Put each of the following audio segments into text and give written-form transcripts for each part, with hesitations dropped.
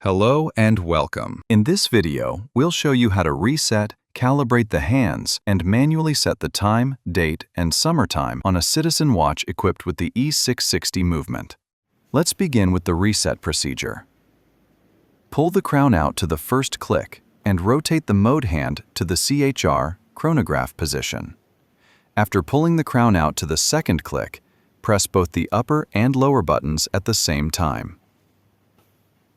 Hello and welcome. In this video, we'll show you how to reset, calibrate the hands, and manually set the time, date, and summertime on a Citizen watch equipped with the E660 movement. Let's begin with the reset procedure. Pull the crown out to the first click and rotate the mode hand to the CHR chronograph position. After pulling the crown out to the second click, press both the upper and lower buttons at the same time.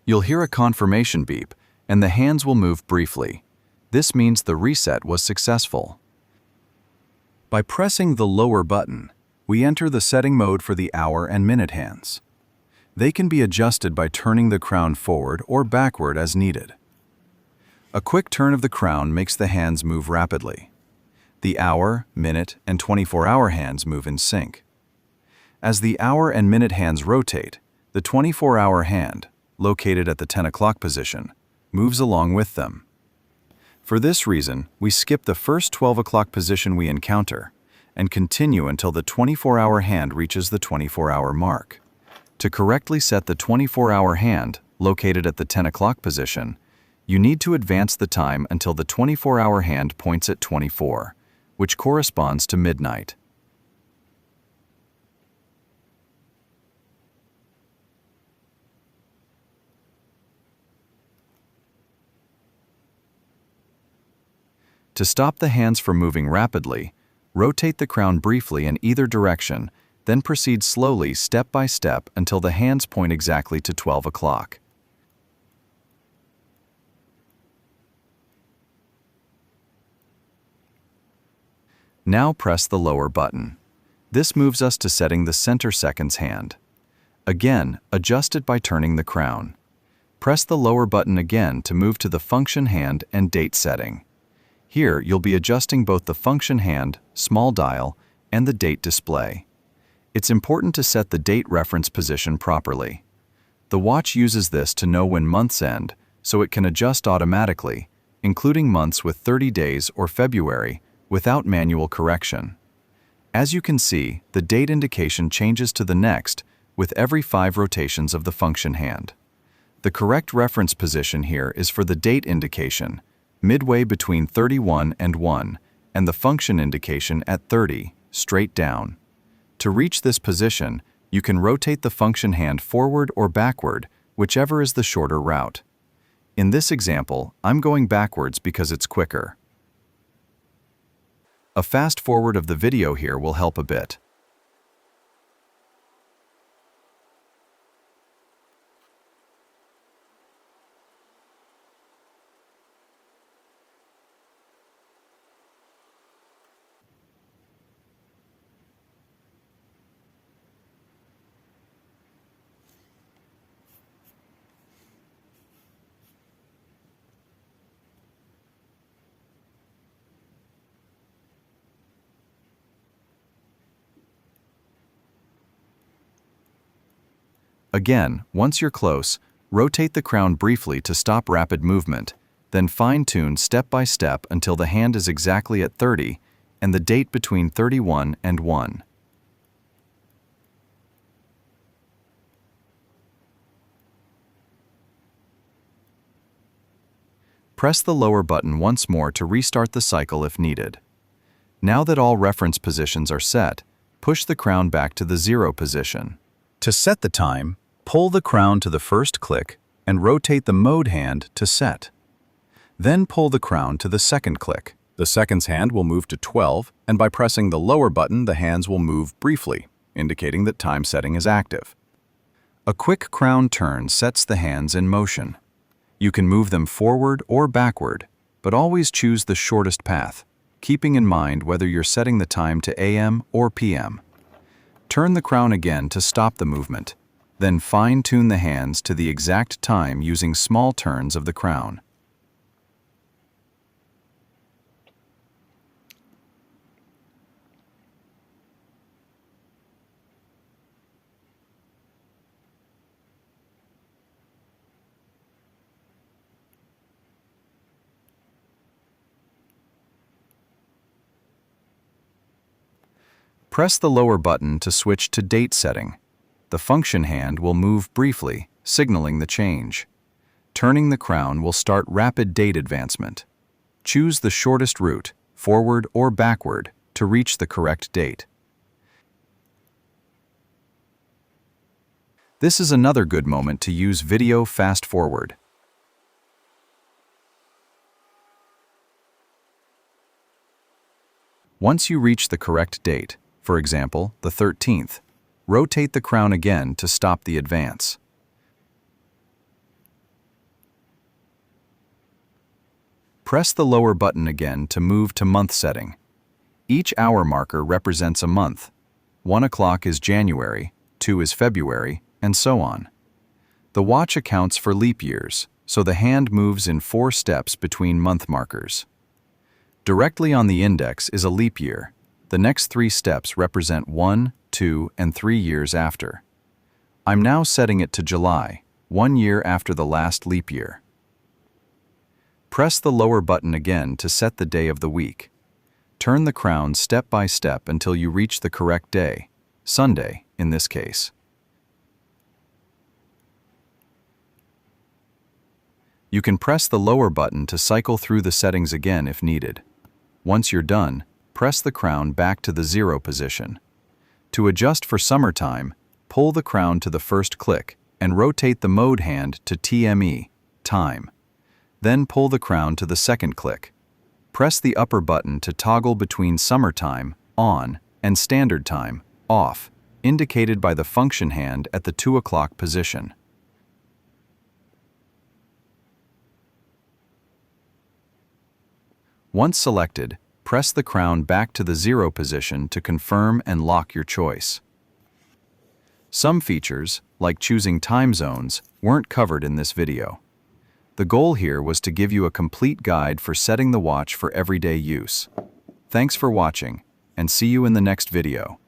You'll hear a confirmation beep, and the hands will move briefly. This means the reset was successful. By pressing the lower button, we enter the setting mode for the hour and minute hands. They can be adjusted by turning the crown forward or backward as needed. A quick turn of the crown makes the hands move rapidly. The hour, minute, and 24-hour hands move in sync. As the hour and minute hands rotate, the 24-hour hand, located at the 10 o'clock position, moves along with them. For this reason, we skip the first 12 o'clock position we encounter and continue until the 24-hour hand reaches the 24-hour mark. To correctly set the 24-hour hand, located at the 10 o'clock position, you need to advance the time until the 24-hour hand points at 24, which corresponds to midnight. To stop the hands from moving rapidly, rotate the crown briefly in either direction, then proceed slowly step by step until the hands point exactly to 12 o'clock. Now press the lower button. This moves us to setting the center seconds hand. Again, adjust it by turning the crown. Press the lower button again to move to the function hand and date setting. Here, you'll be adjusting both the function hand, small dial, and the date display. It's important to set the date reference position properly. The watch uses this to know when months end, so it can adjust automatically, including months with 30 days or February, without manual correction. As you can see, the date indication changes to the next with every 5 rotations of the function hand. The correct reference position here is for the date indication, midway between 31 and 1, and the function indication at 30, straight down. To reach this position, you can rotate the function hand forward or backward, whichever is the shorter route. In this example, I'm going backwards because it's quicker. A fast forward of the video here will help a bit. Again, once you're close, rotate the crown briefly to stop rapid movement, then fine-tune step by step until the hand is exactly at 30 and the date between 31 and 1. Press the lower button once more to restart the cycle if needed. Now that all reference positions are set, push the crown back to the 0 position. To set the time, pull the crown to the first click and rotate the mode hand to set. Then pull the crown to the second click. The seconds hand will move to 12, and by pressing the lower button, the hands will move briefly, indicating that time setting is active. A quick crown turn sets the hands in motion. You can move them forward or backward, but always choose the shortest path, keeping in mind whether you're setting the time to AM or PM. Turn the crown again to stop the movement, then fine-tune the hands to the exact time using small turns of the crown. Press the lower button to switch to date setting. The function hand will move briefly, signaling the change. Turning the crown will start rapid date advancement. Choose the shortest route, forward or backward, to reach the correct date. This is another good moment to use video fast forward. Once you reach the correct date, for example, the 13th, rotate the crown again to stop the advance. Press the lower button again to move to month setting. Each hour marker represents a month. 1 o'clock is January, 2 is February, and so on. The watch accounts for leap years, so the hand moves in 4 steps between month markers. Directly on the index is a leap year. The next 3 steps represent 1, 2, and 3 years after. I'm now setting it to July, 1 year after the last leap year. Press the lower button again to set the day of the week. Turn the crown step by step until you reach the correct day, Sunday in this case. You can press the lower button to cycle through the settings again if needed. Once you're done, press the crown back to the 0 position. To adjust for summertime, pull the crown to the first click and rotate the mode hand to TME, time. Then pull the crown to the second click. Press the upper button to toggle between summertime, on, and standard time, off, indicated by the function hand at the 2 o'clock position. Once selected, press the crown back to the 0 position to confirm and lock your choice. Some features, like choosing time zones, weren't covered in this video. The goal here was to give you a complete guide for setting the watch for everyday use. Thanks for watching, and see you in the next video.